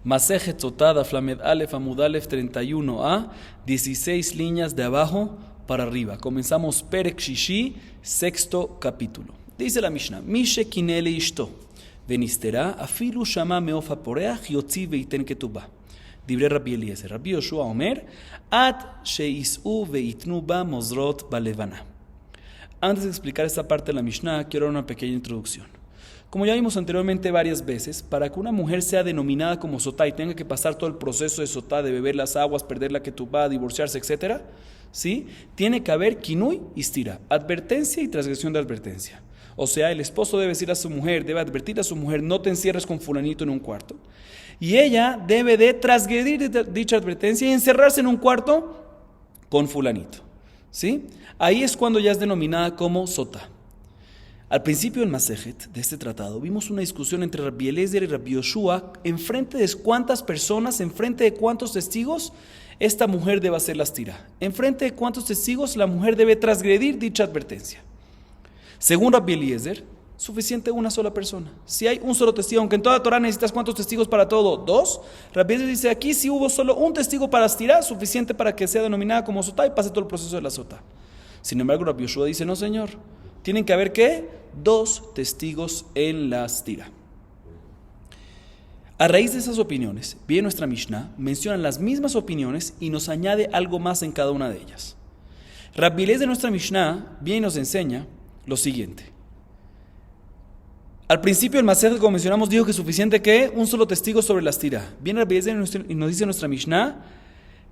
Masejet Sotá, Flamed Aleph, Amud Aleph 31a, 16 líneas de abajo para arriba. Comenzamos Perek Shishi, sexto capítulo. Dice la Mishnah, Mishe kinele ishto, venistera, afilu shama meofa poreach, yotzi veiten ketubah. Dibre Rabbi Eliezer, Rabbi Yoshua Omer, at sheis'u veitnu ba mozrot balevana. Antes de explicar esta parte de la Mishnah, quiero dar una pequeña introducción. Como ya vimos anteriormente varias veces, para que una mujer sea denominada como sotá y tenga que pasar todo el proceso de sotá, de beber las aguas, perder la ketubá, divorciarse, etc., ¿sí? Tiene que haber kinui y stira, advertencia y transgresión de advertencia. O sea, el esposo debe decir a su mujer, debe advertir a su mujer, no te encierres con fulanito en un cuarto. Y ella debe de transgredir dicha advertencia y encerrarse en un cuarto con fulanito, ¿sí? Ahí es cuando ya es denominada como sotá. Al principio del Masejet de este tratado vimos una discusión entre Rabbi Eliezer y Rabbi Yoshua en frente de cuántas personas, en frente de cuántos testigos esta mujer debe hacer la stira, en frente de cuántos testigos la mujer debe transgredir dicha advertencia. Según Rabbi Eliezer, suficiente una sola persona. Si hay un solo testigo, aunque en toda la Torah necesitas ¿cuántos testigos para todo? 2. Rabbi Eliezer dice aquí si hubo solo un testigo para stira, suficiente para que sea denominada como sotá y pase todo el proceso de la sotá. Sin embargo, Rabbi Yoshua dice no señor. Tienen que haber, ¿qué? 2 testigos en la stira. A raíz de esas opiniones, viene nuestra Mishnah, menciona las mismas opiniones y nos añade algo más en cada una de ellas. Rabbi Eliezer de nuestra Mishnah viene y nos enseña lo siguiente. Al principio el Masejet, como mencionamos, dijo que es suficiente que un solo testigo sobre la stira. Viene Rabbi Eliezer y nos dice nuestra Mishnah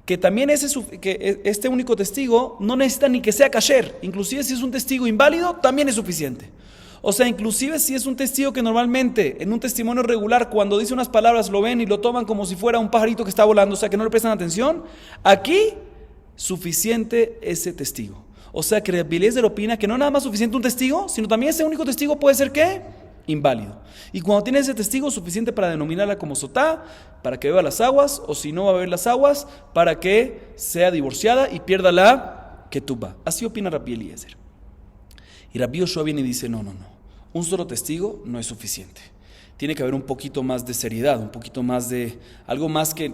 que también que este único testigo no necesita ni que sea kasher, inclusive si es un testigo inválido también es suficiente. O sea, inclusive si es un testigo que normalmente en un testimonio regular cuando dice unas palabras lo ven y lo toman como si fuera un pajarito que está volando, o sea que no le prestan atención, aquí suficiente ese testigo. O sea que Rabbi Eliezer opina que no nada más suficiente un testigo, sino también ese único testigo puede ser ¿qué? Inválido. Y cuando tiene ese testigo suficiente para denominarla como sotá, para que beba las aguas, o si no va a beber las aguas, para que sea divorciada y pierda la ketubá. Así opina Rabbi Eliezer. Y Rabbi Yoshua viene y dice, no. Un solo testigo no es suficiente. Tiene que haber un poquito más de seriedad, un poquito más de, algo más que,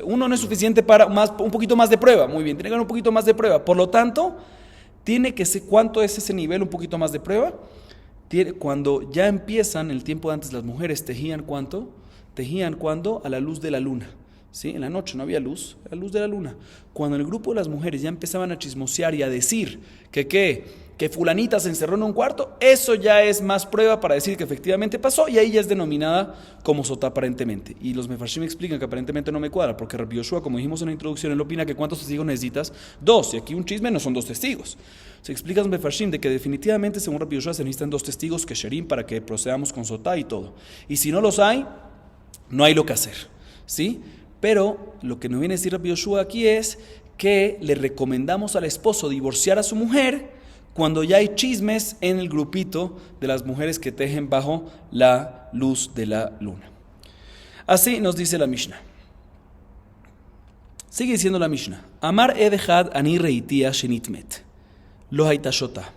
uno no es suficiente para, un poquito más de prueba. Muy bien, tiene que haber un poquito más de prueba. Por lo tanto, tiene que ser, ¿cuánto es ese nivel, un poquito más de prueba? Cuando ya empiezan, el tiempo de antes las mujeres tejían ¿cuánto? Tejían cuando a la luz de la luna, ¿sí? En la noche no había luz, la luz de la luna. Cuando el grupo de las mujeres ya empezaban a chismosear y a decir que fulanita se encerró en un cuarto, eso ya es más prueba para decir que efectivamente pasó y ahí ya es denominada como sotá aparentemente. Y los mefarshim explican que aparentemente no me cuadra, porque Rabbi Yoshua, como dijimos en la introducción, él opina que ¿cuántos testigos necesitas? 2, y aquí un chisme no son 2 testigos. Se explica los mefarshim de que definitivamente según Rabbi Yoshua se necesitan 2 testigos kesherim para que procedamos con sotá y todo. Y si no los hay, no hay lo que hacer, ¿sí? Pero lo que nos viene a decir Rabbi Yoshua aquí es que le recomendamos al esposo divorciar a su mujer cuando ya hay chismes en el grupito de las mujeres que tejen bajo la luz de la luna. Así nos dice la Mishnah. Sigue diciendo la Mishnah. Amar edechad ani reitia shenitmet. Lo haitashota.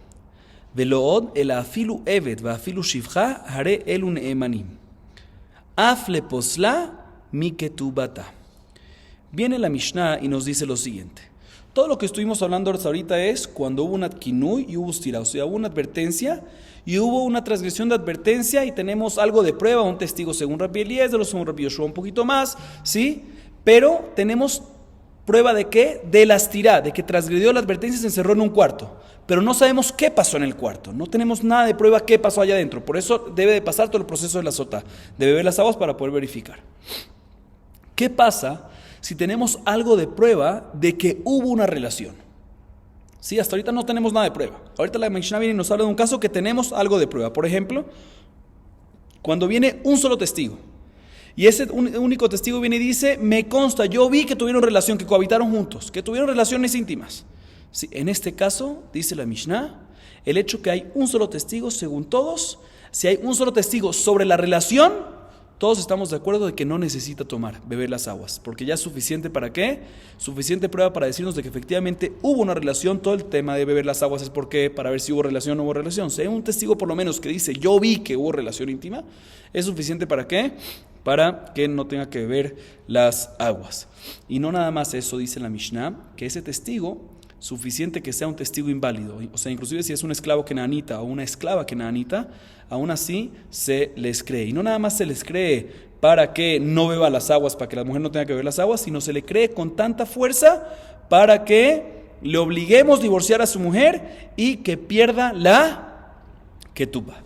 Velo od el afilu evet va afilu shivcha hare elun emanim. Af le posla mi ketubata. Viene la Mishnah y nos dice lo siguiente. Todo lo que estuvimos hablando hasta ahorita es cuando hubo una kinui y hubo stira, o sea, hubo una advertencia y hubo una transgresión de advertencia y tenemos algo de prueba, un testigo según Rabbi Eliezer, según Rabbi Yoshua un poquito más, ¿sí? Pero tenemos prueba de ¿qué? De la stira, de que transgredió la advertencia y se encerró en un cuarto, pero no sabemos qué pasó en el cuarto, no tenemos nada de prueba qué pasó allá adentro, por eso debe de pasar todo el proceso de la sotá, de beber las aguas para poder verificar. ¿Qué pasa si tenemos algo de prueba de que hubo una relación? Sí, hasta ahorita no tenemos nada de prueba. Ahorita la Mishnah viene y nos habla de un caso que tenemos algo de prueba. Por ejemplo, cuando viene un solo testigo y ese único testigo viene y dice, me consta, yo vi que tuvieron relación, que cohabitaron juntos, que tuvieron relaciones íntimas. Sí, en este caso, dice la Mishnah, el hecho que hay un solo testigo, según todos, si hay un solo testigo sobre la relación, todos estamos de acuerdo de que no necesita beber las aguas, porque ya es suficiente ¿para qué? Suficiente prueba para decirnos de que efectivamente hubo una relación. Todo el tema de beber las aguas es porque para ver si hubo relación o no hubo relación. Si hay un testigo por lo menos que dice yo vi que hubo relación íntima, es suficiente ¿para qué? para que no tenga que beber las aguas. Y no nada más eso, dice la Mishnah, que ese testigo, suficiente que sea un testigo inválido, o sea, inclusive si es un esclavo kenaanita o una esclava kenaanita, aún así se les cree. Y no nada más se les cree para que no beba las aguas, para que la mujer no tenga que beber las aguas, sino se le cree con tanta fuerza para que le obliguemos a divorciar a su mujer y que pierda la ketubá.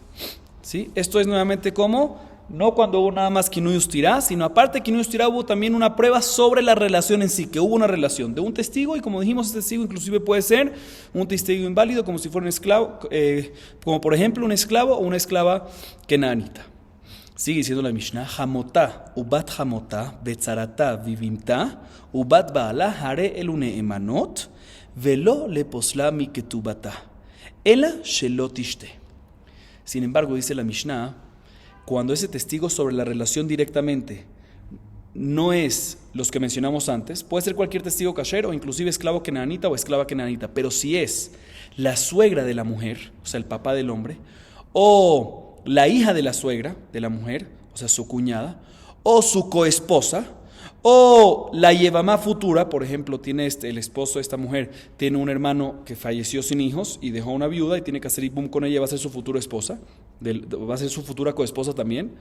¿Sí? Esto es nuevamente como, no cuando hubo nada más kinui ustirá, sino aparte de kinui ustirá hubo también una prueba sobre la relación en sí, que hubo una relación de un testigo, y como dijimos, este testigo inclusive puede ser un testigo inválido, como si fuera un esclavo, como por ejemplo un esclavo o una esclava kenaanita. Sigue diciendo la Mishnah, Hamotá, ubat hamotá, betzaratá, vivimtá, ubat ba'alá, hare elune emanot, velo le posla mi ketubata, ela shelotishte. Sin embargo, dice la Mishnah, cuando ese testigo sobre la relación directamente no es los que mencionamos antes, puede ser cualquier testigo kasher o inclusive esclavo kenaanita o esclava kenaanita, pero si es la suegra de la mujer, o sea, el papá del hombre, o la hija de la suegra de la mujer, o sea, su cuñada, o su coesposa, o la yevamá futura, por ejemplo, tiene el esposo de esta mujer, tiene un hermano que falleció sin hijos y dejó una viuda y tiene que hacer ibum con ella, va a ser su futura esposa, va a ser su futura coesposa también,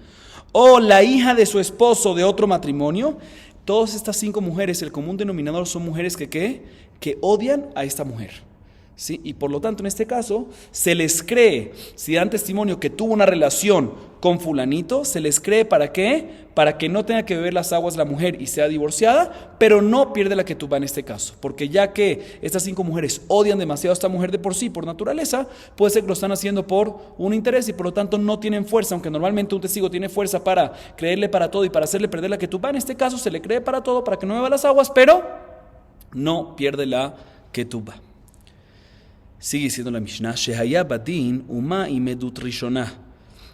o la hija de su esposo de otro matrimonio. Todas estas 5 mujeres, el común denominador son mujeres que odian a esta mujer. ¿Sí? Y por lo tanto, en este caso, se les cree, si dan testimonio que tuvo una relación con fulanito, se les cree ¿para qué? Para que no tenga que beber las aguas la mujer y sea divorciada, pero no pierde la ketubá en este caso. Porque ya que estas 5 mujeres odian demasiado a esta mujer de por sí, por naturaleza, puede ser que lo están haciendo por un interés y por lo tanto no tienen fuerza, aunque normalmente un testigo tiene fuerza para creerle para todo y para hacerle perder la ketubá. En este caso se le cree para todo, para que no beba las aguas, pero no pierde la ketubá. Sigue diciendo la Mishnah, Shehaya badin uma imedut rishonah,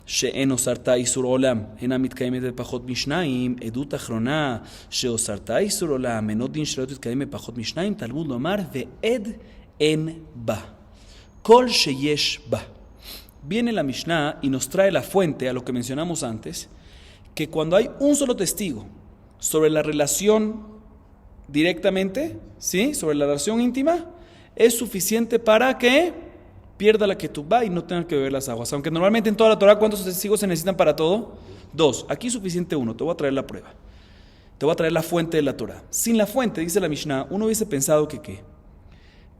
she'en osarta isur olam, ena mitkayemet bepachot mishnayim, edut achrona, sheosarta isur olam, enot din shelot mitkayemet bepachot mishnayim, Talmud lomar ve'ed en ba, kol sheyesh ba. Viene la Mishnah y nos trae la fuente a lo que mencionamos antes, que cuando hay un solo testigo sobre la relación directamente, ¿sí? Sobre la relación íntima, es suficiente para que pierda la ketubá y no tenga que beber las aguas. Aunque normalmente en toda la Torah, ¿cuántos testigos se necesitan para todo? 2. Aquí es suficiente 1. Te voy a traer la prueba. Te voy a traer la fuente de la Torah. Sin la fuente, dice la Mishnah, uno hubiese pensado que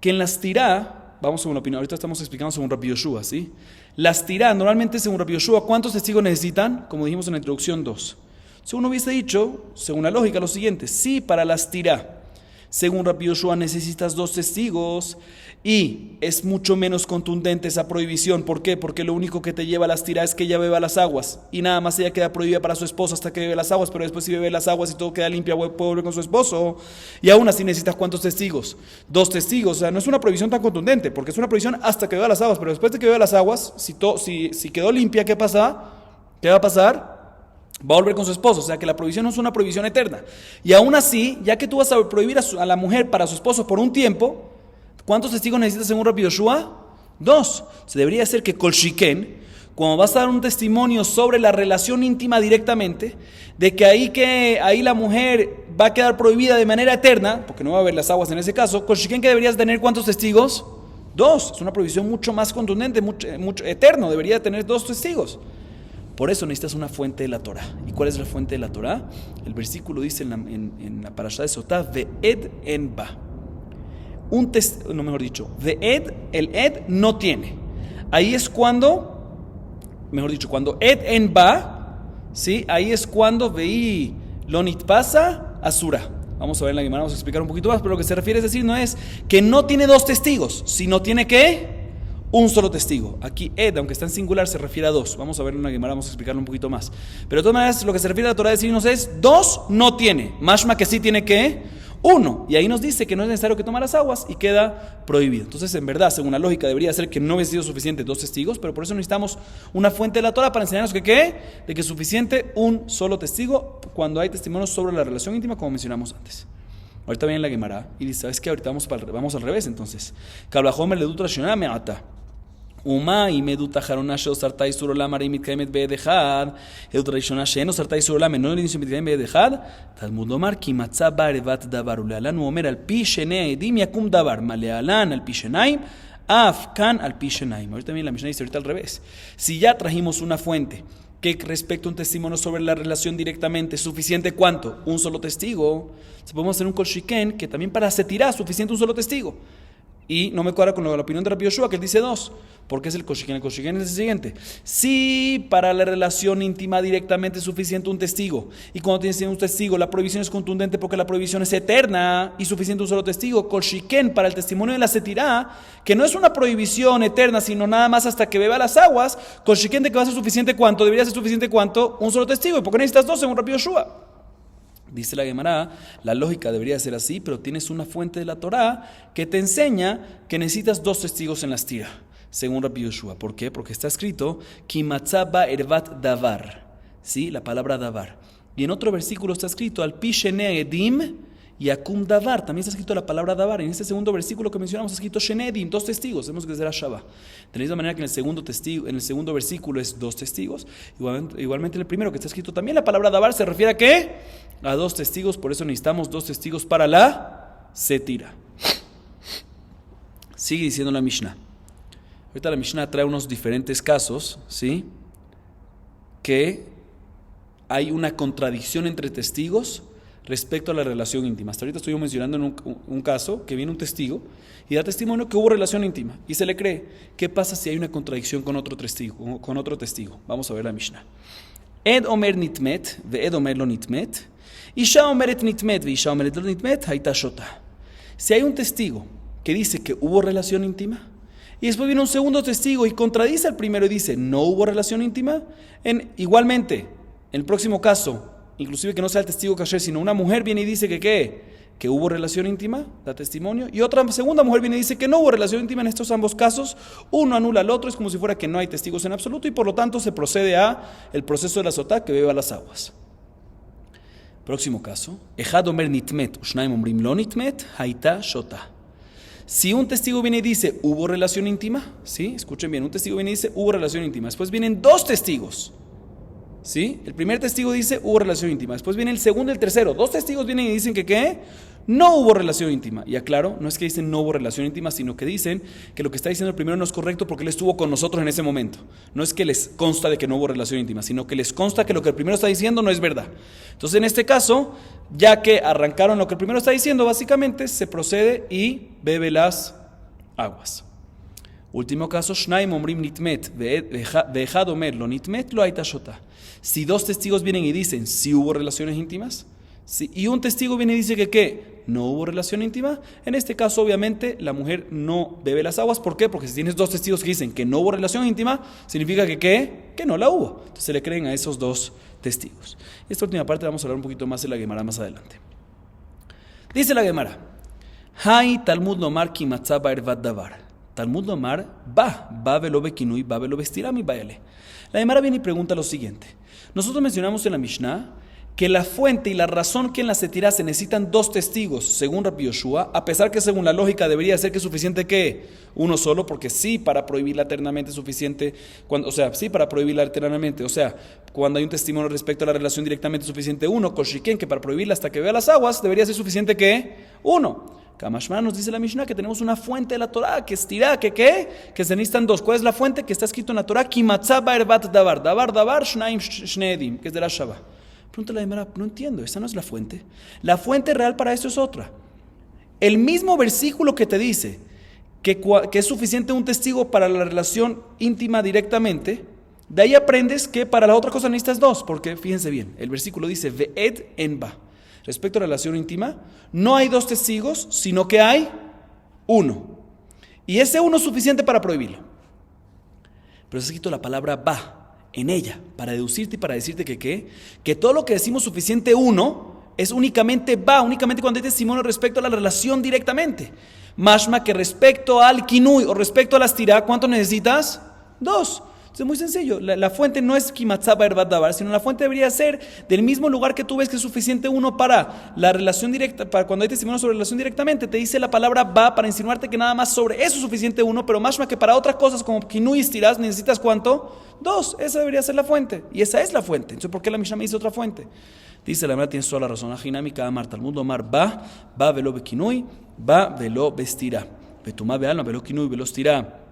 en las tirá, vamos según la opinión, ahorita estamos explicando según Rabbi Yoshua, ¿sí? Las tirá, normalmente según Rabbi Yoshua, ¿cuántos testigos necesitan? Como dijimos en la introducción, 2. Si uno hubiese dicho, según la lógica, lo siguiente, sí, para las tirá, según Rabbi Yoshua necesitas 2 testigos y es mucho menos contundente esa prohibición. ¿Por qué? Porque lo único que te lleva a las tiras es que ella beba las aguas y nada más ella queda prohibida para su esposo hasta que bebe las aguas, pero después si bebe las aguas y todo queda limpia puede volver con su esposo. Y aún así necesitas ¿cuántos testigos? 2 testigos. O sea, no es una prohibición tan contundente porque es una prohibición hasta que beba las aguas, pero después de que beba las aguas, si quedó limpia, ¿qué pasa? ¿Qué va a pasar? Va a volver con su esposo, o sea que la prohibición no es una prohibición eterna. Y aún así, ya que tú vas a prohibir a la mujer para su esposo por un tiempo, ¿cuántos testigos necesitas según Rabbi Yoshua? 2. Se debería ser que Kol Shiken, cuando vas a dar un testimonio sobre la relación íntima directamente, de que ahí la mujer va a quedar prohibida de manera eterna, porque no va a haber las aguas en ese caso, Kol Shiken que deberías tener ¿cuántos testigos? 2. Es una prohibición mucho más contundente, mucho eterno, debería tener 2 testigos. Por eso necesitas una fuente de la Torah. ¿Y cuál es la fuente de la Torah? El versículo dice en la parashá de Sotá, ve'ed en ba. El ed no tiene. Ahí es cuando, cuando ed en ba, ¿sí? Ahí es cuando veí lonit pasa asura. Vamos a ver en la Gemara, vamos a explicar un poquito más, pero lo que se refiere es decir, no es que no tiene 2 testigos, sino tiene que un solo testigo. Aquí ed, aunque está en singular, se refiere a 2. Vamos a ver en una Gemara, vamos a explicarlo un poquito más. Pero de todas maneras, lo que se refiere a la Torah de decirnos es 2 no tiene. Mashma que sí tiene que 1. Y ahí nos dice que no es necesario que tome las aguas y queda prohibido. Entonces, en verdad, según la lógica, debería ser que no hubiese sido suficiente 2 testigos, pero por eso necesitamos una fuente de la Torah para enseñarnos de que es suficiente un solo testigo cuando hay testimonios sobre la relación íntima, como mencionamos antes. Ahorita viene la Gemara y dice, ¿sabes qué? Ahorita vamos al revés, entonces. Kalbahomer le dutra shonah me'ata. Uma y meduta jarona sheo sartai surolam arimit kaimet beedechad, edut rishona sheeno sartai surolam eno inicio mitkaim beedechad, Talmud lomar ki matzah barevat davar ulealan uomer al pi shenei edim yakum davar, malealan al pi shenaim, af kan al pi shenaim. Ahorita también la Mishnah dice ahorita al revés. Si ya trajimos una fuente que respecta a un testimonio sobre la relación directamente, ¿suficiente cuánto? Un solo testigo. Se podemos hacer un kol shiken que también para setirá suficiente un solo testigo. Y no me cuadra con la opinión de Rabbi Yoshua, que él dice dos. Porque es el kol shiken. El kol shiken es el siguiente. Si para la relación íntima directamente es suficiente un testigo, y cuando tienes un testigo la prohibición es contundente porque la prohibición es eterna y suficiente un solo testigo, kol shiken para el testimonio de la setirá, que no es una prohibición eterna, sino nada más hasta que beba las aguas, kol shiken de que va a ser suficiente cuánto, debería ser suficiente cuánto, un solo testigo. ¿Y por qué necesitas dos según Rabbi Yoshua? Dice la Gemara, la lógica debería ser así, pero tienes una fuente de la Torá que te enseña que necesitas dos testigos en la stira, según Rabbi Yoshua. ¿Por qué? Porque está escrito, Ki matzah ba ervat davar, ¿sí? La palabra davar. Y en otro versículo está escrito, al pi shenei edim yakum davar. También está escrito la palabra davar. En este segundo versículo que mencionamos está escrito shenei edim, dos testigos. Tenemos que ser Shabbat. De la misma manera que en el segundo versículo es dos testigos. Igualmente en el primero que está escrito también la palabra davar se refiere a ¿qué? A dos testigos, por eso necesitamos dos testigos para la setira. Sigue diciendo la Mishnah. Ahorita la Mishnah trae unos diferentes casos, ¿sí? Que hay una contradicción entre testigos respecto a la relación íntima. Hasta ahorita estoy mencionando en un caso que viene un testigo y da testimonio que hubo relación íntima y se le cree. ¿Qué pasa si hay una contradicción con otro testigo? Vamos a ver la Mishnah. Ed omer nitmet ve ed omer lo nitmet. Isha omeret nitmet ve isha omeret lo nitmet haita shota. Si hay un testigo que dice que hubo relación íntima y después viene un segundo testigo y contradice al primero y dice no hubo relación íntima, igualmente, en el próximo caso, inclusive que no sea el testigo kasher, sino una mujer viene y dice que hubo relación íntima, da testimonio, y otra segunda mujer viene y dice que no hubo relación íntima. En estos ambos casos, uno anula al otro, es como si fuera que no hay testigos en absoluto y por lo tanto se procede a el proceso de la sotá que beba las aguas. Próximo caso, Ejad omer nitmet, ushnaim omrim lo nitmet, haita shota. Si un testigo viene y dice hubo relación íntima, ¿sí? Escuchen bien, un testigo viene y dice hubo relación íntima, después vienen dos testigos, ¿sí? El primer testigo dice hubo relación íntima, después viene el segundo y el tercero, dos testigos vienen y dicen que ¿qué? No hubo relación íntima. Y aclaro, no es que dicen no hubo relación íntima, sino que dicen que lo que está diciendo el primero no es correcto porque él estuvo con nosotros en ese momento. No es que les consta de que no hubo relación íntima, sino que les consta que lo que el primero está diciendo no es verdad. Entonces en este caso, ya que arrancaron lo que el primero está diciendo, básicamente se procede y bebe las aguas. Último caso, Shnaim omrim nitmet ve'echad omer lo nitmet lo haita shota. Si dos testigos vienen y dicen si hubo relaciones íntimas, sí, y un testigo viene y dice que ¿qué? No hubo relación íntima. En este caso, obviamente, la mujer no bebe las aguas. ¿Por qué? Porque si tienes dos testigos que dicen que no hubo relación íntima, significa que ¿qué? Que no la hubo. Entonces se le creen a esos dos testigos. Esta última parte vamos a hablar un poquito más de la Gemara más adelante. Dice la Gemara, Hay Talmud lomar ki matzah ba'ervat davar. Talmud lomar ba velo bekinui, ba velo bestirami bayale. La Gemara viene y pregunta lo siguiente. Nosotros mencionamos en la Mishnah que la fuente y la razón que en la setirá se necesitan dos testigos, según Rabbi Yoshua, a pesar que según la lógica debería ser que es suficiente que uno solo, porque sí para prohibirla eternamente es suficiente, sí para prohibirla eternamente, cuando hay un testimonio respecto a la relación directamente es suficiente uno, koshiken, que para prohibirla hasta que vea las aguas debería ser suficiente que uno. Kamashma nos dice la Mishnah que tenemos una fuente de la Torah que estirá, que se necesitan dos. ¿Cuál es la fuente? Que está escrito en la Torah, Ki matzah ba'ervat davar, davar, shnaim shneedim, que es de la Shabbat. Pregunta la Gemara, no entiendo, esa no es la fuente. La fuente real para esto es otra. El mismo versículo que te dice que es suficiente un testigo para la relación íntima directamente, de ahí aprendes que para la otra cosa necesitas dos, porque fíjense bien, el versículo dice, Ve'ed enba. Respecto a la relación íntima, no hay dos testigos, sino que hay uno. Y ese uno es suficiente para prohibirlo. Pero está escrito la palabra ba en ella, para deducirte y para decirte que todo lo que decimos suficiente uno es únicamente cuando hay testimonio respecto a la relación directamente. Mashma que respecto al kinui o respecto a la astirá, ¿cuánto necesitas? Dos. Entonces, muy sencillo. La fuente no es kimatzaba erbat davar, sino la fuente debería ser del mismo lugar que tú ves que es suficiente uno para la relación directa, para cuando hay testimonio sobre relación directamente, te dice la palabra va para insinuarte que nada más sobre eso es suficiente uno, pero más que para otras cosas como kinui y estirás necesitas ¿cuánto? 2. Esa debería ser la fuente. Y esa es la fuente. Entonces, ¿por qué la Mishnah me dice otra fuente? Dice la verdad, tienes toda la razón. Ajinámica amar Talmud omar va velo bekinui, va velo vestirá. Betumá bealma velo kinui velo estirá.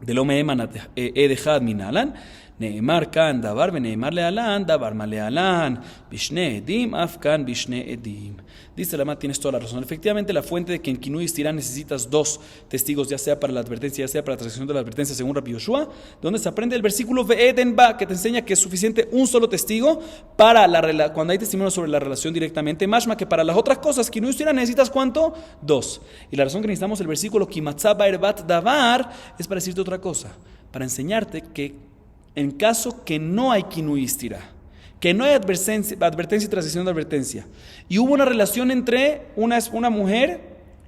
Velo meeman edejad minalan. Neemar kan davar veneemar lealan, davar malealan. Bishne edim, afkan bishne edim. Dice la verdad, tienes toda la razón. Efectivamente, la fuente de que en kinui y estirá necesitas 2 testigos, ya sea para la advertencia, ya sea para la transacción de la advertencia, según Rabbi Yoshua, donde se aprende el versículo ve'eden ba, que te enseña que es suficiente un solo testigo para cuando hay testimonio sobre la relación directamente, más que para las otras cosas, kinui y estirá necesitas ¿cuánto? 2. Y la razón que necesitamos el versículo kimatzaba erbat davar es para decirte otra cosa, para enseñarte que en caso que no hay kinui y estirá, que no hay advertencia y transición de advertencia, y hubo una relación entre una mujer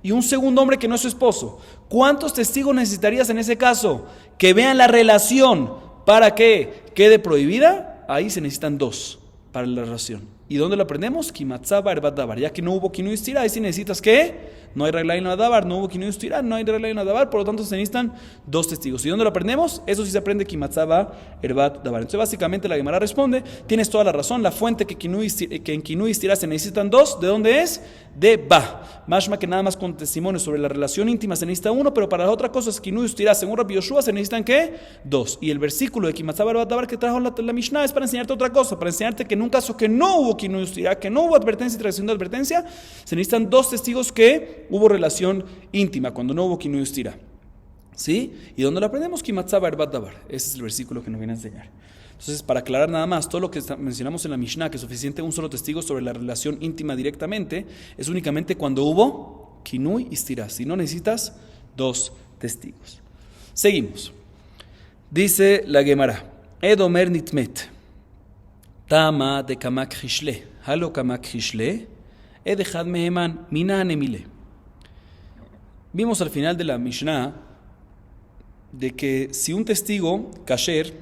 y un segundo hombre que no es su esposo, ¿cuántos testigos necesitarías en ese caso? Que vean la relación para que quede prohibida. Ahí se necesitan 2 para la relación. ¿Y dónde lo aprendemos? Kimatzaba erbat davar. Ya que no hubo kinui y estirá, ahí sí necesitas ¿qué? No hay regla en la davar, no hubo kinui y estirá, no hay regla en la davar, por lo tanto se necesitan 2 testigos. ¿Y dónde lo aprendemos? Eso sí se aprende kimatzaba erbat davar. Entonces básicamente la Gemara responde, tienes toda la razón, la fuente que en kinui y estirá se necesitan 2, ¿de dónde es? De ba. Mashma que nada más con testimonio sobre la relación íntima se necesita 1, pero para las otras cosas kinui y estirá, según Rabbi Yoshua, se necesitan ¿qué? 2. Y el versículo de kimatzaba erbat davar que trajo la Mishnah es para enseñarte otra cosa, para enseñarte que en un caso que no hubo kinui y estirá, que no hubo advertencia y transición de advertencia, se necesitan 2 testigos que hubo relación íntima, cuando no hubo kinui y estirá. ¿Sí? ¿Y dónde lo aprendemos? Kimatzaba erbat davar. Ese es el versículo que nos viene a enseñar. Entonces, para aclarar nada más, todo lo que mencionamos en la Mishnah, que es suficiente un solo testigo sobre la relación íntima directamente, es únicamente cuando hubo kinui y estirá. Si no, necesitas 2 testigos. Seguimos. Dice la Gemara, Edomer nitmet, Tama de kamak hishle, halo kamak hishle, edechad meheman, mina anemile. Vimos al final de la Mishnah de que si un testigo kasher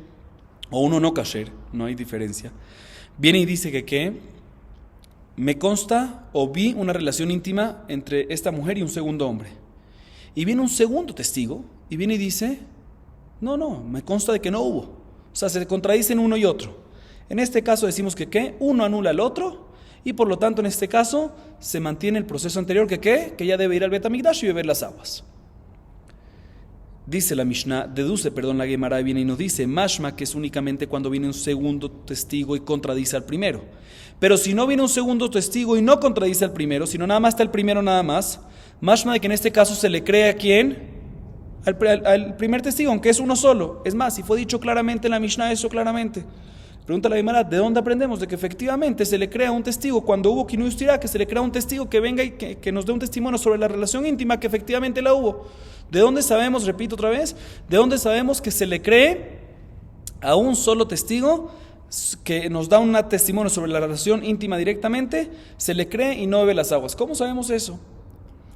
o uno no kasher, no hay diferencia, viene y dice que ¿qué? Me consta o vi una relación íntima entre esta mujer y un segundo hombre. Y viene un segundo testigo y viene y dice, no, me consta de que no hubo. O sea, se contradicen uno y otro. En este caso decimos que ¿qué? Uno anula al otro y por lo tanto en este caso se mantiene el proceso anterior que ¿qué? Que ya debe ir al Bet Hamikdash y beber las aguas. Dice la Mishnah, la Gemara viene y nos dice, mashma, que es únicamente cuando viene un segundo testigo y contradice al primero. Pero si no viene un segundo testigo y no contradice al primero, sino nada más está el primero nada más, mashma de que en este caso se le cree a quién? Al primer testigo, aunque es uno solo. Es más, si fue dicho claramente en la Mishnah eso claramente. Pregunta la Gemara, ¿de dónde aprendemos? De que efectivamente se le crea un testigo cuando hubo kinui y estirá, que se le crea un testigo que venga y que nos dé un testimonio sobre la relación íntima que efectivamente la hubo. ¿De dónde sabemos, repito otra vez, de dónde sabemos que se le cree a un solo testigo que nos da un testimonio sobre la relación íntima directamente, se le cree y no bebe las aguas? ¿Cómo sabemos eso?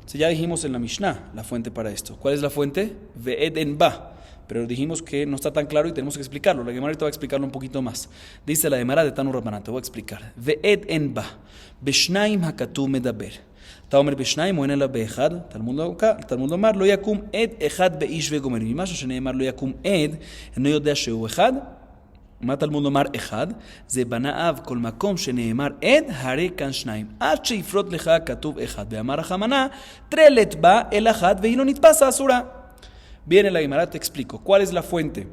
Si ya dijimos en la Mishnah la fuente para esto. ¿Cuál es la fuente? Ve'eden ba. Pero dijimos que no está tan claro y tenemos que explicarlo. La Gemara ahorita va a explicarlo un poquito más. Dice la Gemara de Tanu Rabbanan, te voy a explicar. Ve'eden ba. Beshnaim hakatu medaber. Taomer בשניים או אין אלא באחד, תלמוד לומר, לא יקום עד אחד באיש וגומר. ממשהו שנאמר לא יקום עד, אינו יודע שהוא אחד. מה תלמוד לומר אחד? זה בנאיו כל מקום שנאמר עד, הרי כאן שניים. עד שיפרוט לך כתוב אחד. ואמר החמנה, טרלת בה אל אחד, והיא לא נתפס האסורה. Viene la Gemara, te explico. ¿Cuál es la fuente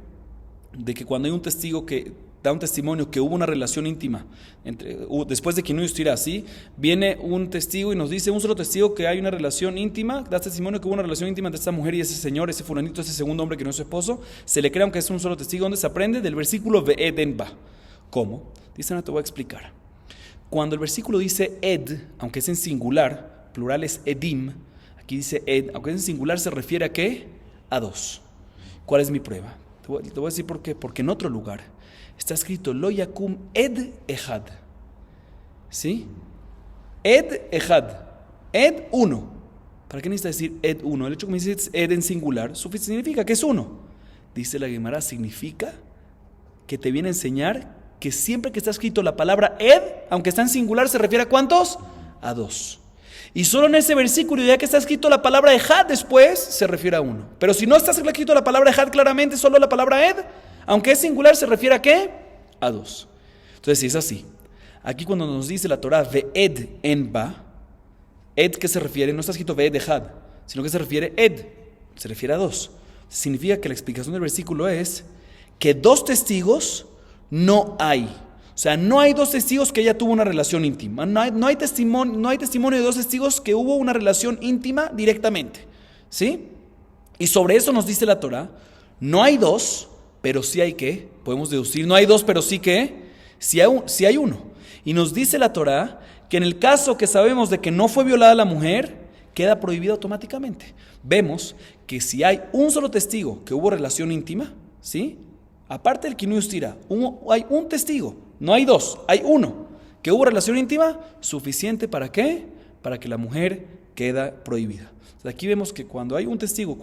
de que cuando hay un testigo que da un testimonio que hubo una relación íntima después de que no estuviera así, viene un testigo y nos dice, un solo testigo, que hay una relación íntima, da testimonio que hubo una relación íntima entre esta mujer y ese señor, ese fulanito, ese segundo hombre que no es su esposo, se le cree aunque es un solo testigo? ¿Dónde se aprende? Del versículo Ve'eden ba. ¿Cómo? Dice, no te voy a explicar. Cuando el versículo dice ed, aunque es en singular, plural es edim, aquí dice ed, aunque es en singular, se refiere a ¿qué? A 2. ¿Cuál es mi prueba? Te voy a decir por qué. Porque en otro lugar está escrito Lo yakum ed ejad. ¿Sí? Ed ejad. Ed 1. ¿Para qué necesita decir ed 1? El hecho que me dice ed en singular significa que es 1. Dice la Gemara, significa que te viene a enseñar que siempre que está escrito la palabra ed, aunque está en singular, se refiere a ¿cuántos? A dos. Y solo en ese versículo, ya que está escrito la palabra ejad después, se refiere a uno. Pero si no está escrito la palabra ejad claramente, solo la palabra ed, aunque es singular, se refiere a ¿qué? A dos. Entonces, si es así, aquí cuando nos dice la Torah ve'ed enba, ed, ¿qué se refiere? No está escrito ve'ed ejad, sino que se refiere ed, se refiere a dos. Significa que la explicación del versículo es que dos testigos no hay. O sea, no hay dos testigos que ella tuvo una relación íntima. No hay testimonio de dos testigos que hubo una relación íntima directamente. ¿Sí? Y sobre eso nos dice la Torah, no hay dos, pero sí hay ¿qué? Podemos deducir, no hay dos, pero sí ¿qué? Sí hay uno. Y nos dice la Torah que en el caso que sabemos de que no fue violada la mujer, queda prohibido automáticamente. Vemos que si hay un solo testigo que hubo relación íntima, ¿sí? Aparte del Kinui Ustira, hay un testigo, no hay dos, hay uno, que hubo relación íntima, suficiente ¿para qué? Para que la mujer queda prohibida. Entonces aquí vemos que cuando hay un testigo,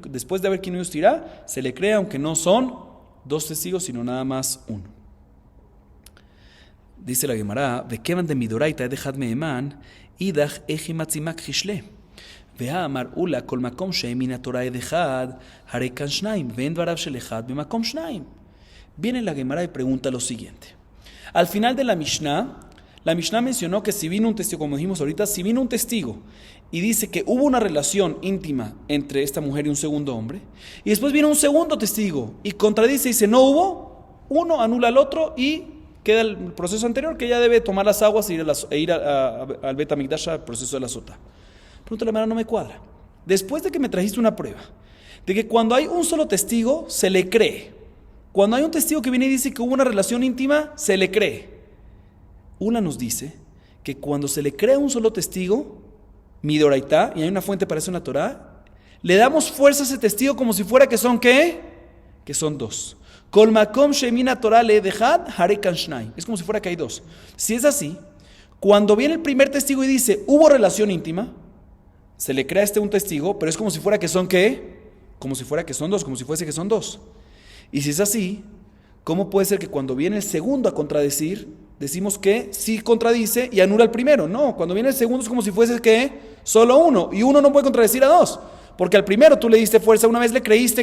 después de haber Kinui Ustira, se le cree aunque no son dos testigos, sino nada más uno. Dice la Gemara, "Vekevan de midoraita dejad meeman, idach ejimatzimak hishle." והאמר אולה כל מקום שמן התורה עד אחד, הרי כאן שניים, ואין דבריו של אחד במקום שניים. Viene la Gemara y pregunta lo siguiente. Al final de la Mishnah mencionó que si vino un testigo, como dijimos ahorita, si vino un testigo y dice que hubo una relación íntima entre esta mujer y un segundo hombre, y después viene un segundo testigo y contradice y dice no hubo, uno anula al otro y queda el proceso anterior, que ella debe tomar las aguas e ir al Bet HaMikdash, al proceso de la sota. Pregunta la Gemara, no me cuadra. Después de que me trajiste una prueba de que cuando hay un solo testigo se le cree, cuando hay un testigo que viene y dice que hubo una relación íntima se le cree, una nos dice que cuando se le cree a un solo testigo, midoraitá, y hay una fuente para eso en la Torah, le damos fuerza a ese testigo como si fuera que son ¿qué? Que son dos. Kol makom shemina Torah le dejad harekan shnai. Es como si fuera que hay dos. Si es así, cuando viene el primer testigo y dice hubo relación íntima, se le crea un testigo, pero es como si fuera que son ¿qué? Como si fuera que son dos, como si fuese que son dos. Y si es así, ¿cómo puede ser que cuando viene el segundo a contradecir, decimos que sí contradice y anula al primero? No, cuando viene el segundo es como si fuese que solo uno, y uno no puede contradecir a dos, porque al primero tú le diste fuerza, una vez lo creíste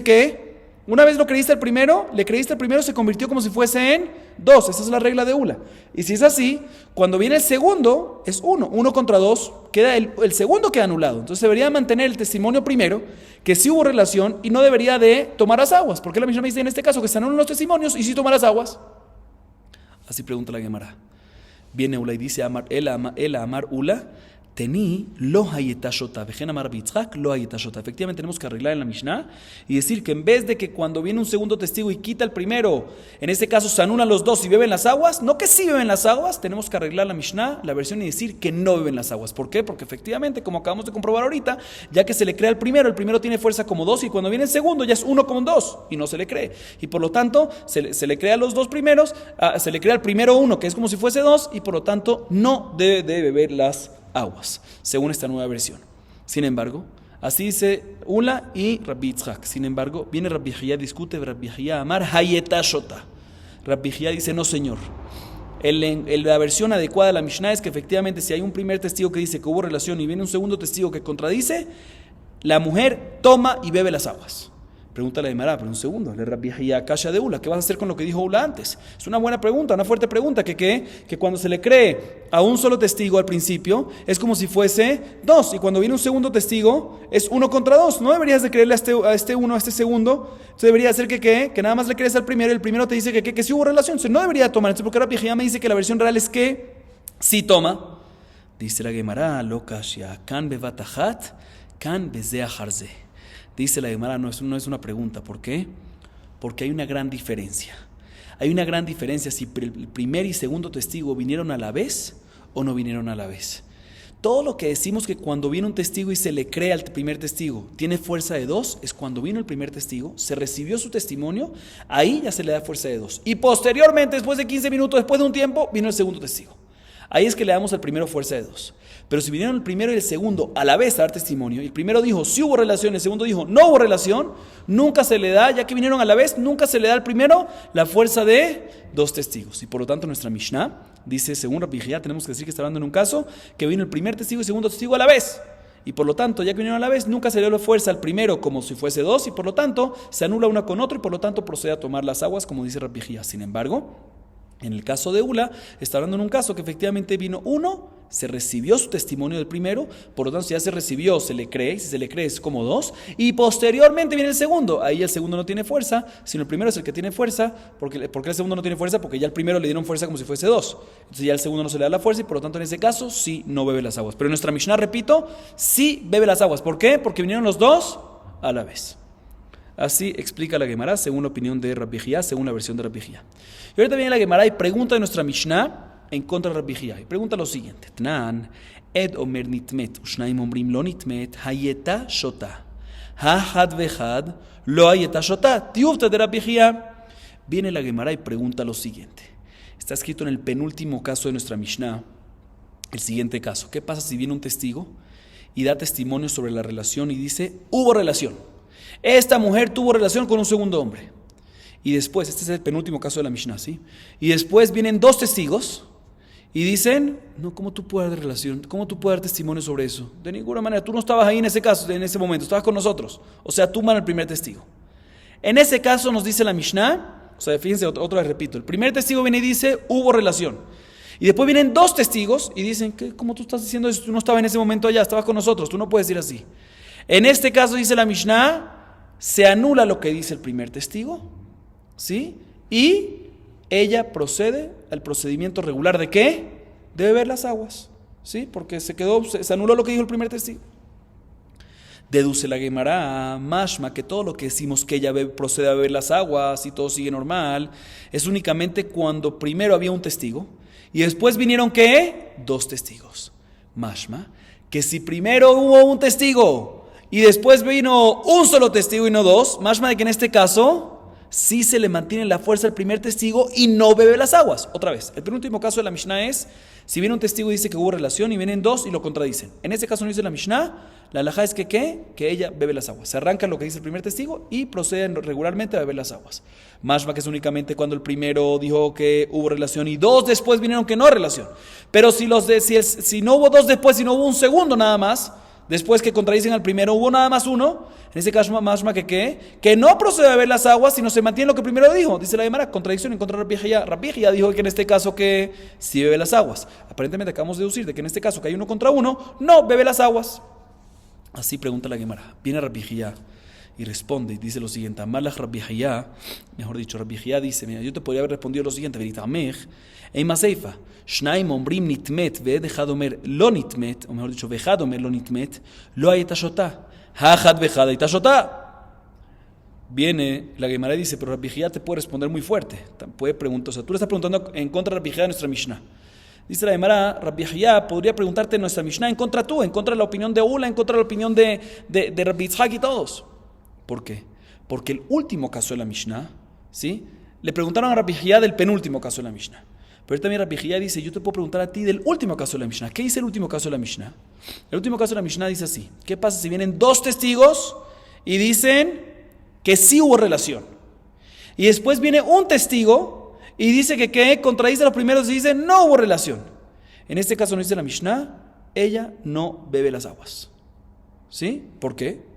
al primero, se convirtió como si fuese en dos. Esa es la regla de Ula. Y si es así, cuando viene el segundo, es uno contra dos, queda el segundo queda anulado. Entonces debería mantener el testimonio primero, que sí hubo relación, y no debería de tomar las aguas. ¿Por qué la Mishnah me dice en este caso que se anulan los testimonios y sí tomar las aguas? Así pregunta la Gemara. Viene Ula y dice, Amar Ula, Tení lo hayetashota, vejen amar bitzhak lo hayetashota. Efectivamente tenemos que arreglar en la Mishnah y decir que en vez de que cuando viene un segundo testigo y quita el primero, en este caso se anulan los dos y beben las aguas, no que sí beben las aguas, tenemos que arreglar la Mishnah, la versión y decir que no beben las aguas. ¿Por qué? Porque efectivamente, como acabamos de comprobar ahorita, ya que se le crea el primero tiene fuerza como dos y cuando viene el segundo ya es uno como dos y no se le cree. Y por lo tanto se le crea a los dos primeros, se le crea al primero uno que es como si fuese dos y por lo tanto no debe de beber las aguas, según esta nueva versión. Sin embargo, así dice Ula y Rabbi Yitzhak. Sin embargo, viene Rabbi Jía, discute Rabbi Jía Amar Hayetashota. Rabbi Jía dice, no señor. La versión adecuada de la Mishnah es que efectivamente si hay un primer testigo que dice que hubo relación y viene un segundo testigo que contradice, la mujer toma y bebe las aguas. Pregúntale a Gemara, pero un segundo, le Rabbi Jía Kasha de Ula, ¿qué vas a hacer con lo que dijo Ula antes? Es una buena pregunta, una fuerte pregunta, que cuando se le cree a un solo testigo al principio, es como si fuese dos, y cuando viene un segundo testigo, es uno contra dos. No deberías de creerle a este uno, a este segundo, entonces debería ser que nada más le crees al primero, y el primero te dice que sí hubo relación, entonces no debería tomar. Entonces, porque Rabbi Jía me dice que la versión real es que sí toma. Dice la Gemara, lo Kashya, kan bevatachat, kan bezeh harze. Dice la Gemara, no es una pregunta. ¿Por qué? Porque hay una gran diferencia. Hay una gran diferencia si el primer y segundo testigo vinieron a la vez o no vinieron a la vez. Todo lo que decimos que cuando viene un testigo y se le cree al primer testigo tiene fuerza de dos, es cuando vino el primer testigo, se recibió su testimonio, ahí ya se le da fuerza de dos. Y posteriormente, después de 15 minutos, después de un tiempo, vino el segundo testigo. ahí es que le damos al primero fuerza de 2. Pero si vinieron el primero y el segundo a la vez a dar testimonio, y el primero dijo sí hubo relación, el segundo dijo no hubo relación, nunca se le da, ya que vinieron a la vez, nunca se le da al primero la fuerza de 2 testigos. Y por lo tanto nuestra Mishnah dice, según Rabbi Jia, tenemos que decir que está hablando en un caso que vino el primer testigo y el segundo testigo a la vez. Y por lo tanto, ya que vinieron a la vez, nunca se le dio la fuerza al primero como si fuese 2, y por lo tanto se anula una con otro y por lo tanto procede a tomar las aguas, como dice Rabbi Jia. Sin embargo, en el caso de Ula, está hablando en un caso que efectivamente vino uno, se recibió su testimonio del primero, por lo tanto si ya se recibió, se le cree, y si se le cree es como 2, y posteriormente viene el segundo, ahí el segundo no tiene fuerza, sino el primero es el que tiene fuerza. ¿Por qué el segundo no tiene fuerza? Porque ya el primero le dieron fuerza como si fuese 2, entonces ya el segundo no se le da la fuerza y por lo tanto en ese caso sí no bebe las aguas. Pero en nuestra Mishnah, repito, sí bebe las aguas. ¿Por qué? Porque vinieron los 2 a la vez. Así explica la Gemara según la opinión de Rabbi Jia, según la versión de Rabbi Jia. Y ahorita viene la Gemara y pregunta de nuestra Mishnah en contra de Rabbi Jia. Y pregunta lo siguiente: Tnan, ed omer nitmet, ushnaim omrim lo nitmet, hayeta shota. Ha-had vehad, lo hayeta shota. Tiufta de Rabbi Jia. Viene la Gemara y pregunta lo siguiente. Está escrito en el penúltimo caso de nuestra Mishnah, el siguiente caso. ¿Qué pasa si viene un testigo y da testimonio sobre la relación y dice, hubo relación? Esta mujer tuvo relación con un segundo hombre. Y después, este es el penúltimo caso de la Mishnah, ¿sí? Y después vienen 2 testigos y dicen, no, ¿cómo tú puedes dar relación? ¿Cómo tú puedes dar testimonio sobre eso? De ninguna manera, tú no estabas ahí en ese caso, en ese momento, estabas con nosotros. O sea, tú eres el primer testigo. En ese caso nos dice la Mishnah, o sea, fíjense, otra vez repito, el primer testigo viene y dice, hubo relación. Y después vienen 2 testigos y dicen, ¿cómo tú estás diciendo eso? Tú no estabas en ese momento allá, estabas con nosotros, tú no puedes decir así. En este caso dice la Mishnah, se anula lo que dice el primer testigo, ¿sí? Y ella procede al procedimiento regular de ¿qué? De beber las aguas, ¿sí? Porque se anuló lo que dijo el primer testigo. Deduce la Gemara, mashma, que todo lo que decimos que ella procede a beber las aguas y todo sigue normal, es únicamente cuando primero había un testigo y después vinieron ¿qué? 2 testigos. Mashma, que si primero hubo un testigo y después vino un solo testigo y no 2, más de que en este caso sí se le mantiene la fuerza al primer testigo y no bebe las aguas. Otra vez, el penúltimo caso de la Mishnah es, si viene un testigo y dice que hubo relación y vienen 2 y lo contradicen. En este caso no dice la Mishnah, la halajá es que ¿qué? Que ella bebe las aguas. Se arranca lo que dice el primer testigo y proceden regularmente a beber las aguas. Más que es únicamente cuando el primero dijo que hubo relación y 2 después vinieron que no hay relación. Pero si no hubo 2 después, si no hubo un segundo nada más, después que contradicen al primero, hubo nada más uno, en ese caso más que ¿qué? Que no procede a beber las aguas, sino se mantiene lo que primero dijo. Dice la Gemara, contradicción en contra de Rabbi Jia. Rabbi Jia dijo que en este caso que sí bebe las aguas. Aparentemente acabamos de deducir de que en este caso que hay 1 contra 1, no bebe las aguas. Así pregunta la Gemara. Viene Rabbi Jia y responde y dice lo siguiente: Amalach Rabbi Jia, mejor dicho, Rabbi Jia dice, mira, yo te podría haber respondido lo siguiente, Veritamech, Eima Seifa, Shnaim ombrim nitmet, ve'edechad omer lo nitmet, o mejor dicho, ve'echad omer lo nitmet, lo hay etashotá, ha'achad ve'echad etashotá. Viene la Gemara y dice, pero Rabbi Jia te puede responder muy fuerte, puede preguntar, o sea, tú le estás preguntando en contra de Rabbi Jia de nuestra Mishnah. Dice la Gemara, Rabbi Jia podría preguntarte en nuestra Mishnah en contra de la opinión de Ula, en contra de la opinión de Rabbi Yitzhak y todos. ¿Por qué? Porque el último caso de la Mishnah, ¿sí? Le preguntaron a Rabbi Jia del penúltimo caso de la Mishnah. Pero también Rabbi Jia dice, yo te puedo preguntar a ti del último caso de la Mishnah. ¿Qué dice el último caso de la Mishnah? El último caso de la Mishnah dice así: ¿qué pasa si vienen 2 testigos y dicen que sí hubo relación? Y después viene un testigo y dice que contradice a los primeros y dice no hubo relación. En este caso no dice la Mishnah, ella no bebe las aguas. ¿Sí? ¿Por qué?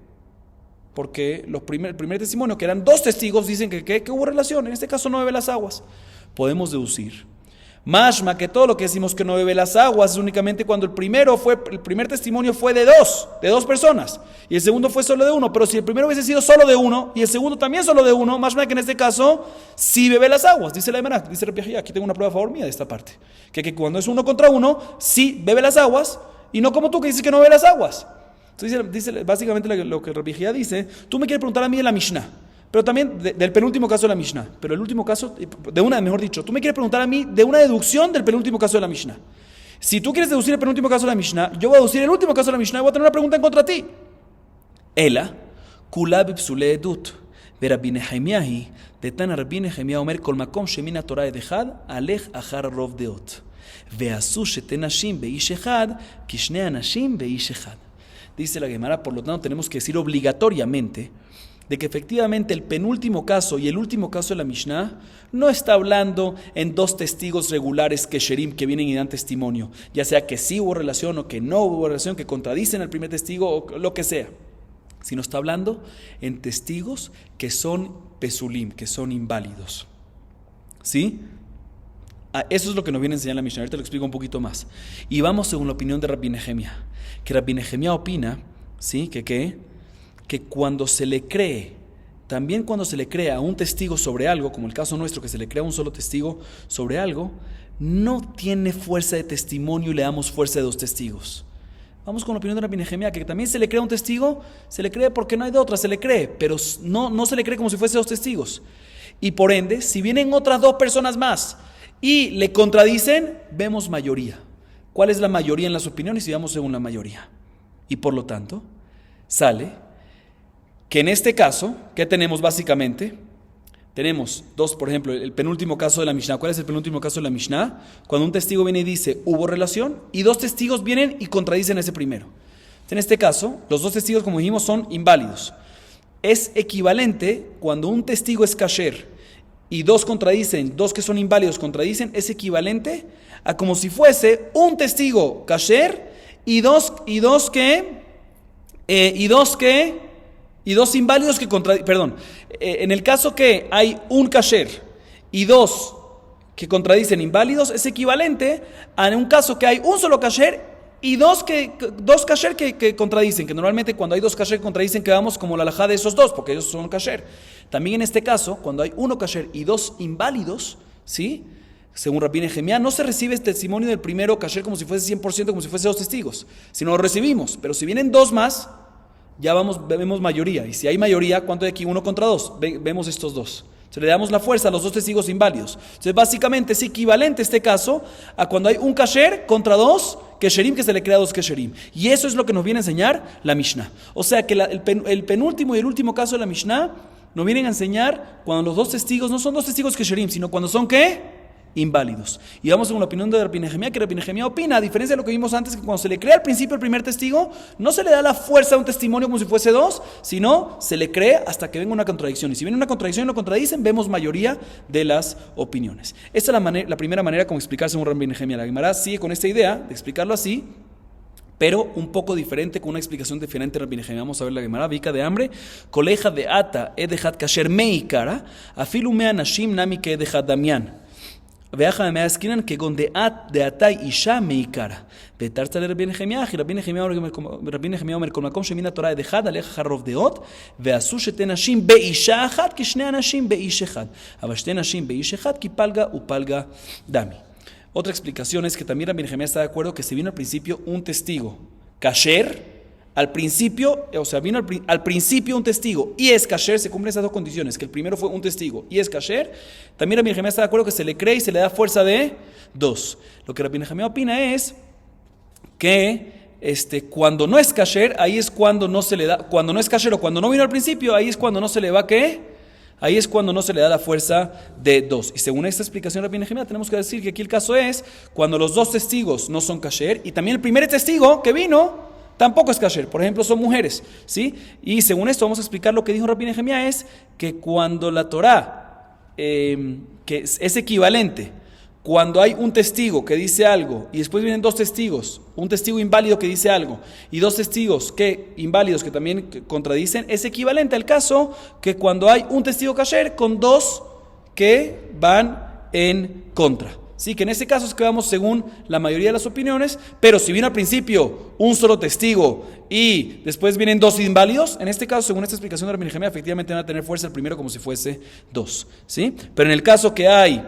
Porque el primer testimonio, que eran 2 testigos, dicen que hubo relación. En este caso no bebe las aguas. Podemos deducir, mashma, que todo lo que decimos que no bebe las aguas es únicamente cuando el primer testimonio fue de dos personas, y el segundo fue solo de 1. Pero si el primero hubiese sido solo de 1 y el segundo también solo de 1, mashma que en este caso sí bebe las aguas. Dice la Gemara, dice Rabbi Jia, aquí tengo una prueba a favor mía de esta parte, que cuando es 1 contra 1, sí bebe las aguas, y no como tú que dices que no bebe las aguas. Entonces dice básicamente lo que Rabbi Jia dice: tú me quieres preguntar a mí de la Mishnah, pero también del penúltimo caso de la Mishnah, pero el último caso, mejor dicho, tú me quieres preguntar a mí de una deducción del penúltimo caso de la Mishnah. Si tú quieres deducir el penúltimo caso de la Mishnah, yo voy a deducir el último caso de la Mishnah y voy a tener una pregunta en contra de ti. Ela, kula bipsule edut, verabbi Nehemiahi, de Tana Rabbi Nehemia omer kol makom shemina Torah edechad, alech achar rov deot. Ve'asu sheten nashim be'ish echad, ki shnei anashim be'ish echad. Dice la Gemara, por lo tanto tenemos que decir obligatoriamente de que efectivamente el penúltimo caso y el último caso de la Mishnah no está hablando en dos testigos regulares kesherim que vienen y dan testimonio, ya sea que sí hubo relación o que no hubo relación, que contradicen al primer testigo o lo que sea, sino está hablando en testigos que son pesulim, que son inválidos. ¿Sí? Eso es lo que nos viene a enseñar la Mishnah. Ahorita lo explico un poquito más. Y vamos según la opinión de Rabbi Nehemia, que Rabbi Nehemia opina, ¿sí? que cuando se le cree, también cuando se le cree a un testigo sobre algo, como el caso nuestro, que se le crea a un solo testigo sobre algo, no tiene fuerza de testimonio y le damos fuerza de dos testigos. Vamos con la opinión de Rabbi Nehemia, que también se le crea a un testigo, se le cree porque no hay de otra, se le cree, pero no se le cree como si fuese dos testigos. Y por ende, si vienen otras dos personas más y le contradicen, vemos mayoría. ¿Cuál es la mayoría en las opiniones? Y vamos según la mayoría. Y por lo tanto, sale que en este caso, ¿qué tenemos básicamente? Tenemos dos, por ejemplo, el penúltimo caso de la Mishnah. ¿Cuál es el penúltimo caso de la Mishnah? Cuando un testigo viene y dice, hubo relación, y dos testigos vienen y contradicen ese primero. En este caso, los dos testigos, como dijimos, son inválidos. Es equivalente cuando un testigo es kasher y dos contradicen, dos que son inválidos contradicen, es equivalente a como si fuese un testigo kasher y dos inválidos que contradicen. Perdón, en el caso que hay un kasher y dos que contradicen inválidos, es equivalente a un caso que hay un solo kasher y dos kasher que contradicen, que normalmente cuando hay dos kasher que contradicen quedamos como la halajá de esos dos, porque ellos son kasher. También en este caso, cuando hay uno kasher y dos inválidos, ¿sí? Según Rabbi Nehemia, no se recibe este testimonio del primero kasher como si fuese 100%, como si fuese dos testigos, sino lo recibimos. Pero si vienen dos más, ya vemos mayoría. Y si hay mayoría, ¿cuánto hay aquí? 1 contra 2. Vemos estos dos. Le damos la fuerza a los dos testigos inválidos. Entonces, básicamente es equivalente este caso a cuando hay un kasher contra dos kesherim, que se le crea dos kesherim. Y eso es lo que nos viene a enseñar la Mishnah. O sea que el penúltimo y el último caso de la Mishnah nos vienen a enseñar cuando los dos testigos no son dos testigos kesherim, sino cuando son ¿qué? Inválidos. Y vamos con la opinión de Rabbi Nehemia, que Rabbi Nehemia opina, a diferencia de lo que vimos antes, que cuando se le crea al principio el primer testigo, no se le da la fuerza a un testimonio como si fuese dos, sino se le cree hasta que venga una contradicción. Y si viene una contradicción y lo contradicen, vemos mayoría de las opiniones. Esta es la primera manera como explicar según Rabbi Nehemia. La Gemara sigue con esta idea de explicarlo así, pero un poco diferente, con una explicación diferente. Rabbi Nehemia, vamos a ver la Gemara. Vika de hambre, coleja de ata edejat kasher meikara, afilu mea nashim nami que edejat damian. ואחר מהעסקינן כגון דעתי אישה מעיקרה. ותרצה לרבי נחמיה, אחי רבי נחמיה אומר כל מקום שמן התורה עד אחד, הלך אחר רוב דעות, ועשו שתי נשים באישה אחת, כי שני אנשים באיש אחד. אבל שתי נשים באיש אחד, כי פלגה ופלגה דמי. Otra explicación es que también Rabbi Nehemia está de acuerdo que si vino al principio un testigo kasher, al principio, o sea, vino al principio un testigo y es kasher, se cumplen esas dos condiciones, que el primero fue un testigo y es kasher, también Rabbi Nehemia está de acuerdo que se le cree y se le da fuerza de dos. Lo que Rabbi Nehemia opina es que cuando no es kasher, ahí es cuando no se le da, cuando no es kasher o cuando no vino al principio, ahí es cuando no se le va ¿qué? Ahí es cuando no se le da la fuerza de dos. Y según esta explicación de Rabbi Nehemia, tenemos que decir que aquí el caso es cuando los dos testigos no son kasher y también el primer testigo que vino tampoco es kasher, por ejemplo, son mujeres, ¿sí? Y según esto vamos a explicar lo que dijo Rabbi Nehemia es que cuando la Torá, que es equivalente, cuando hay un testigo que dice algo y después vienen dos testigos, un testigo inválido que dice algo y dos testigos inválidos que también contradicen, es equivalente al caso que cuando hay un testigo kasher con dos que van en contra. Sí, que en este caso es que vamos según la mayoría de las opiniones, pero si viene al principio un solo testigo y después vienen dos inválidos, en este caso, según esta explicación de Rabbi Nehemia, efectivamente van a tener fuerza el primero como si fuese dos, ¿sí? Pero en el caso que hay,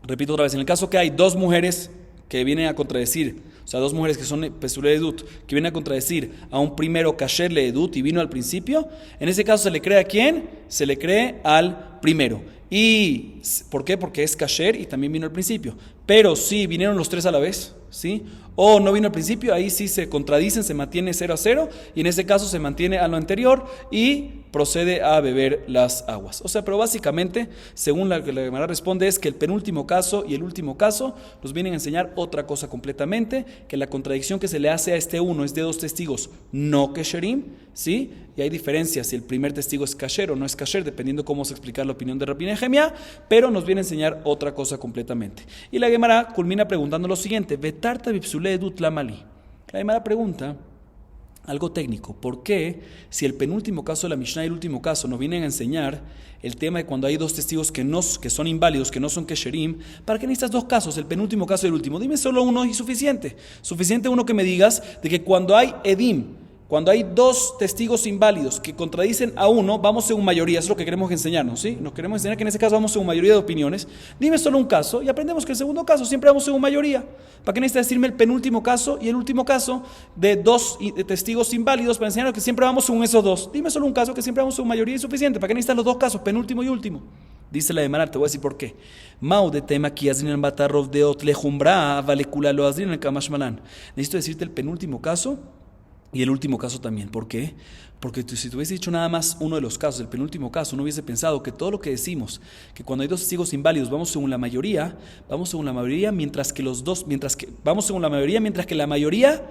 repito otra vez, en el caso que hay dos mujeres que vienen a contradecir, o sea, dos mujeres que son pesulé edut, que vienen a contradecir a un primero kasher le edut y vino al principio, en ese caso se le cree a quién? Se le cree al primero. ¿Y por qué? Porque es kasher y también vino al principio. Pero si vinieron los tres a la vez, ¿sí? O no vino al principio, ahí sí se contradicen, se mantiene 0-0 y en ese caso se mantiene a lo anterior y procede a beber las aguas. O sea, pero básicamente, según la que la Gemara responde, es que el penúltimo caso y el último caso nos vienen a enseñar otra cosa completamente, que la contradicción que se le hace a este uno es de dos testigos no kesherim, ¿sí? Y hay diferencias si el primer testigo es kasher o no es kasher, dependiendo cómo se explica la opinión de Rabbi Nehemia, pero nos viene a enseñar otra cosa completamente. Y la Gemara culmina preguntando lo siguiente: Vetarta bipsule edut lamali. La Gemara pregunta algo técnico. ¿Por qué, si el penúltimo caso de la Mishnah y el último caso nos vienen a enseñar el tema de cuando hay dos testigos que son inválidos, que no son kesherim, para qué necesitas dos casos, el penúltimo caso y el último? Dime solo uno y suficiente. Suficiente uno que me digas de que cuando hay edim, cuando hay dos testigos inválidos que contradicen a uno, vamos según mayoría. Eso es lo que queremos enseñarnos, ¿sí? Nos queremos enseñar que en ese caso vamos según mayoría de opiniones. Dime solo un caso y aprendemos que el segundo caso siempre vamos según mayoría. ¿Para qué necesitas decirme el penúltimo caso y el último caso de dos testigos inválidos para enseñarnos que siempre vamos según esos dos? Dime solo un caso que siempre vamos según mayoría y suficiente. ¿Para qué necesitas los dos casos, penúltimo y último? Dice la de Manar, te voy a decir por qué. Mau de tema que azrin batarrov de otlejumbra valecula lo azrin el kamashmalan. Necesito decirte el penúltimo caso y el último caso también. ¿Por qué? Porque si te hubiese dicho nada más uno de los casos, el penúltimo caso, uno hubiese pensado que todo lo que decimos, que cuando hay dos testigos inválidos vamos según la mayoría mientras que la mayoría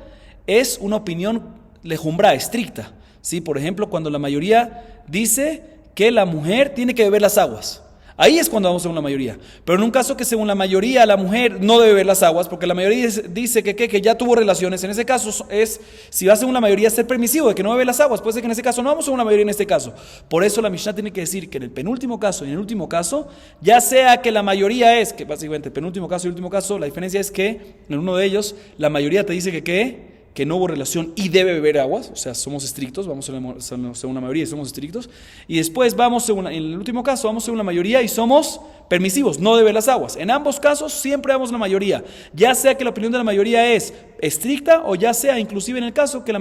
es una opinión lejumbra, estricta. ¿Sí? Por ejemplo, cuando la mayoría dice que la mujer tiene que beber las aguas. Ahí es cuando vamos según la mayoría. Pero en un caso que según la mayoría la mujer no debe beber las aguas, porque la mayoría dice que ya tuvo relaciones, en ese caso es, si va según la mayoría, ser permisivo de que no bebe las aguas. Puede ser que en ese caso no vamos según la mayoría en este caso. Por eso la Mishnah tiene que decir que en el penúltimo caso y en el último caso, ya sea que la mayoría es, que básicamente el penúltimo caso y el último caso, la diferencia es que en uno de ellos la mayoría te dice que no hubo relación y debe beber aguas, o sea, somos estrictos, vamos según la mayoría y somos estrictos, y después en el último caso vamos según la mayoría y somos permisivos, no debe las aguas. En ambos casos siempre vamos la mayoría, ya sea que la opinión de la mayoría es estricta o ya sea inclusive en el caso que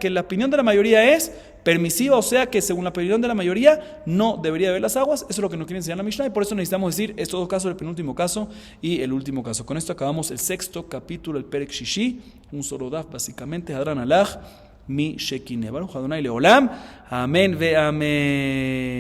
la opinión de la mayoría es permisiva, o sea que según la opinión de la mayoría no debería beber las aguas. Eso es lo que nos quiere enseñar la Mishnah y por eso necesitamos decir estos dos casos, el penúltimo caso y el último caso. Con esto acabamos el sexto capítulo, el Perek Shishi, un solo daf básicamente, Hadran Alaj, Mi Shekine. Baruch Adonai Leolam, amén ve amén.